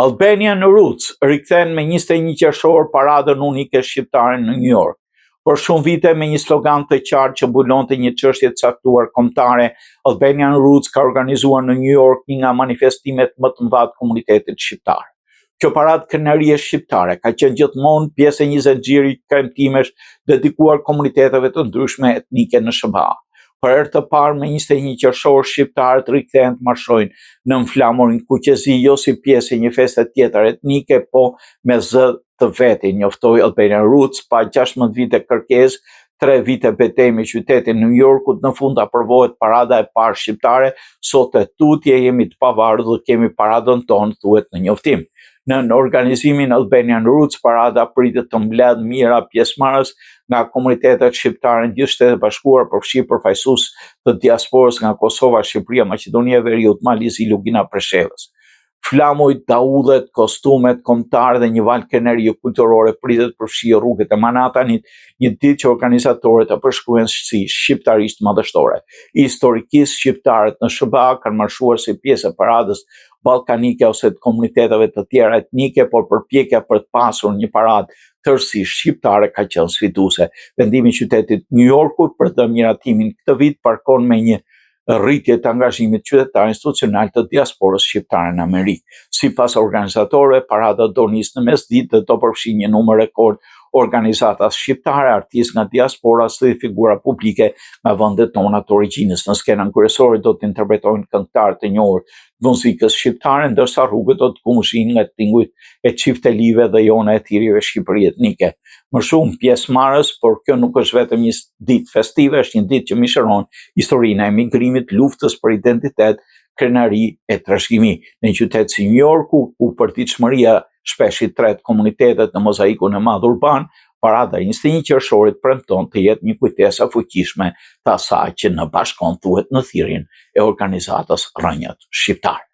Albanian Roots rikthen me 21 qershor paradën unike shqiptare në New York. Por shumë vite me një slogan të qartë që mbulonte një çështje të caktuar kombëtare, Albanian Roots ka organizuar në New York një nga manifestimet më të mëdha të komunitetit shqiptar. Kjo paradë krenarie shqiptare ka qenë gjithmonë pjesë e një zinxhiri premtimesh dedikuar komuniteteve të ndryshme etnike në SBA. Për herë të parë me 21 qershor shqiptarët rikthehen të marshojnë në flamurin kuqezi jo si pjesë e një feste tjetër etnike, po me zë të vetin, njoftoi Albanian Roots pa 16 vite kërkesë, 3 vite betejë me qytetin New Yorkut, në fund aprovohet parada e parë shqiptare. Sot e tutje jemi të pavarur dhe kemi paradën tonë, thuhet në njoftim. Në organizimin Albanian Roots, parada pritet të mbledh mijëra pjesëmarrës nga komunitetet shqiptare në gjithë Shtetet e Bashkuara, përfshi përfaqësues të diasporës nga Kosova, Shqipëria, Maqedonia e Veriut, Mali, Lugina, Preshevës. Flamujt, daudhet, kostumet kombëtare dhe një valë krenarie kulturore pritet përfshi rrugët e Manhattanit, një ditë që organizatorët e përshkruajnë si shqiptarisht madhështore. Historikisht shqiptarët në SBA kanë marshuar si pjesë e paradës ballkanike ose të komuniteteve të tjera etnike, por përpjekja për të pasur një paradë tërësisht shqiptare ka qenë sfiduese. Vendimi i qytetit New Yorkut për të miratimin këtë vit parkon me një rritje të angazhimit qytetar institucional të diasporës shqiptare në Amerikë. Sipas organizatorëve, parada do nisë në mesditë dhe do përfshijë një numër rekord organizata shqiptare, artistë nga diaspora dhe figura publike nga vendet tona të origjinës. Në skenën kryesore do të interpretojnë këngëtarë të njohur të muzikës shqiptare, ndërsa rrugët do të kumshin nga tingujt e çiftelive dhe jona e thirrjeve shqipëri etnike. Më shumë pjesëmarrës, por kjo nuk është vetëm një ditë festive, është një ditë që misheron historinë e emigrimit, luftës për identitet, krenari e trashëgimi. Në një qytet si New Yorku, ku përditshmëria shpesh i tret komunitetet në mozaikun e madh urban, parada 21 qershorit premton të jetë një kujtesë e fuqishme të asaj që në bashkon thuhet në thirrjen e organizatës Rrënjët Shqiptar.